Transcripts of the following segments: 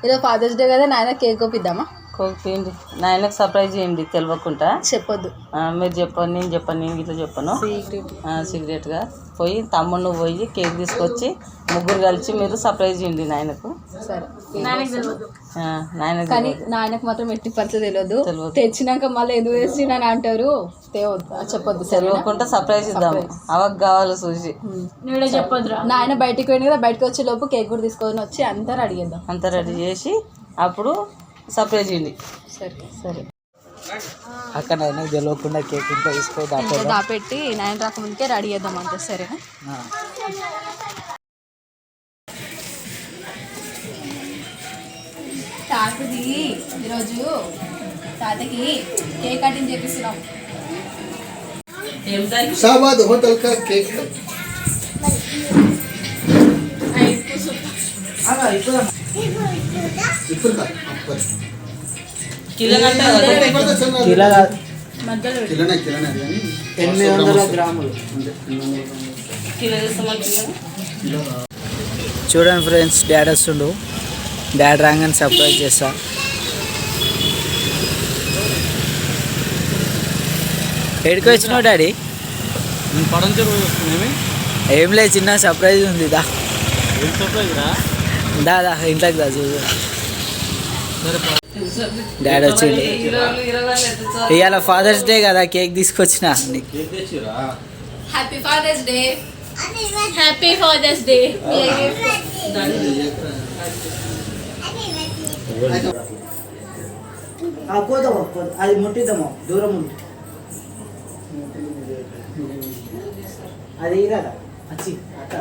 ఈరోజు fathers day కదా, నాయన కేక్ కోపిద్దామా? కోపిండి నాయనకు సర్ప్రైజ్ చేయండి తెలియకుండా. చెప్పొద్దు. మీరు చెప్పండి, నేను చెప్పాను, నేను ఇట్లా చెప్పాను సీక్రెట్గా పోయి తమ్ముడు పోయి కేక్ తీసుకొచ్చి ముగ్గురు కలిసి మీరు సర్ప్రైజ్ చేయండి నాయనకు. సరే. నాయనకు కానీ నాయనకు మాత్రం ఎట్టి పరిస్థితి తెలియదు. తెచ్చినాక మళ్ళీ ఎందుకు తెచ్చినాని అంటారు. చెప్పొద్దు. తెలియకుండా సర్ప్రైజ్ ఇద్దాము. అవకు కావాలి చూసి చెప్పొద్దు. నాయన బయటికి పోయింది కదా, బయటకు వచ్చే లోపు కేక్ కూడా తీసుకొని వచ్చి అంతా రెడీ చేద్దాం. అంతా రెడీ చేసి అప్పుడు సర్ప్రైజ్ చేయండి. సరే సరే. అక్కడ నాయనకు తెలియకుండా కేక్ ఇంట్లో తీసుకొని దాపెట్టి నాయన రాకముందుకే రెడీ చేద్దాం అంతే. సరేనా? తాతది ఈరోజు తాతకి కేక్ కటింగ్ చేపిస్తున్నాం. शाहबाद होटल का केक है। చూడండి ఫ్రెండ్స్, డాడీ వస్తుండు. డాడీ రాగానే సర్ప్రైజ్ చేస్తా. ఎక్కడికి వచ్చినావు డాడీ? ఏం లేదు, చిన్న సర్ప్రైజ్ ఉంది. దా దా ఇంట్లోకి దా చూడు. డాడీ వచ్చిండు. ఇవాళ ఫాదర్స్ డే కదా, కేక్ తీసుకొచ్చిన. Happy father's day. Happy father's day. అది ముట్టిద్దామా, దూరం ఉంది. అది కదా వచ్చి అక్క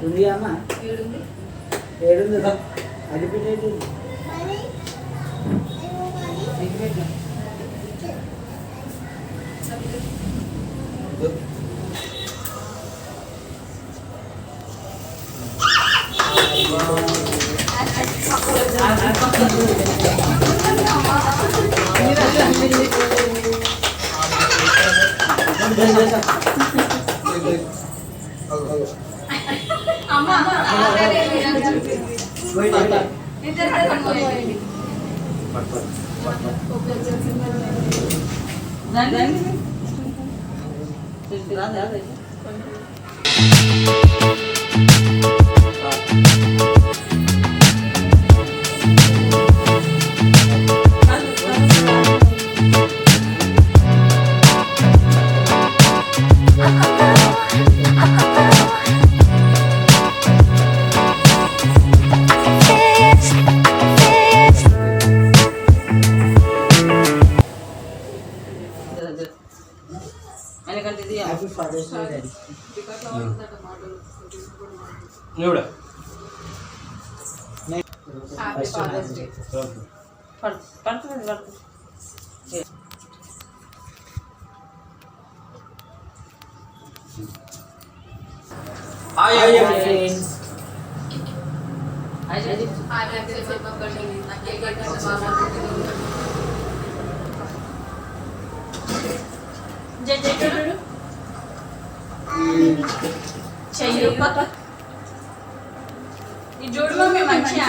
ఉంది అమ్మ. ఏడుంది అది పెట్టేది. చూడు మమ్మీ మంచిగా.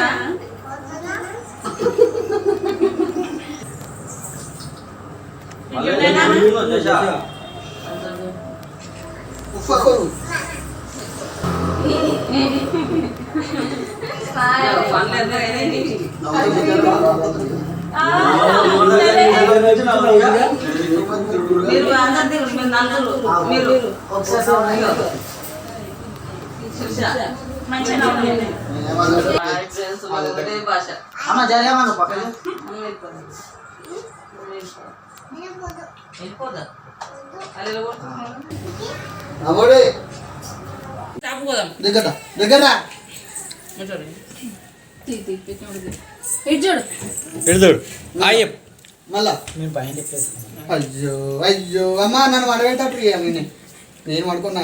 మళ్ళా అయ్యో అయ్యో అమ్మా, నన్ను వడబెట్టట్టు నేను పడుకున్నా.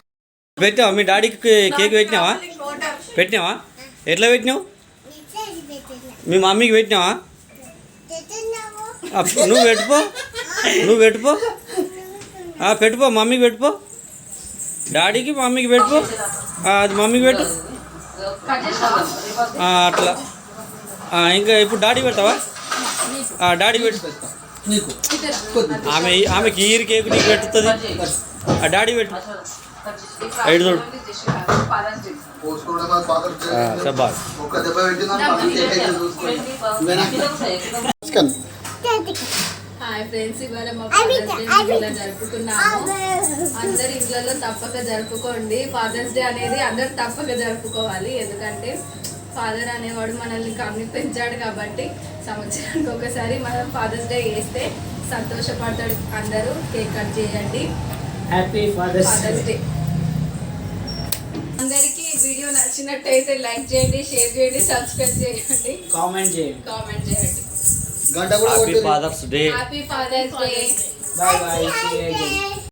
పెట్టావా మీ డాడీకి కేక్ పెట్టినావా? పెట్టినావా? ఎట్లా పెట్టినావు? మీ మమ్మీకి పెట్టినావా? నువ్వు పెట్టుకో, నువ్వు పెట్టుకో, పెట్టుకో, మమ్మీకి పెట్టుకో, డాడీకి మమ్మీకి పెట్టుకో. అది మమ్మీకి పెట్టు. అట్లా ఇంకా ఇప్పుడు డాడీ పెడతావా డాడీ పెట్టు నీకు కొద్ది ఆమెకి ఈరు కేక్ నీకు పెట్టుతుంది డాడీ పెట్టు ఐదు చూడు పోసుకోవడం బాగా సబాష్ ఒక్క దెబ్బ పెట్టిందా చూసుకోండి హాయ్ ఫ్రెండ్స్, ఇవాళ మా ఫాదర్స్ డే ఇలా జరుపుకున్నాము. అందరు ఇళ్ళల్లో తప్పక జరుపుకోండి. ఫాదర్స్ డే అనేది అందరు తప్పక జరుపుకోవాలి. ఎందుకంటే ఫాదర్ అనేవాడు మనల్ని కమ్మి పెంచాడు కాబట్టి సంవత్సరానికి ఒకసారి మనం ఫాదర్స్ డే చేస్తే సంతోషపడతాడు. అందరూ కేక్ కట్ చేయండి. Happy father's day. అందరికీ వీడియో నచ్చినట్టయితే లైక్ చేయండి, షేర్ చేయండి, సబ్స్క్రైబ్ చేయండి, కామెంట్ చేయండి. కామెంట్ చేయండి. గంట కూడా happy father's day happy father's day. Bye bye.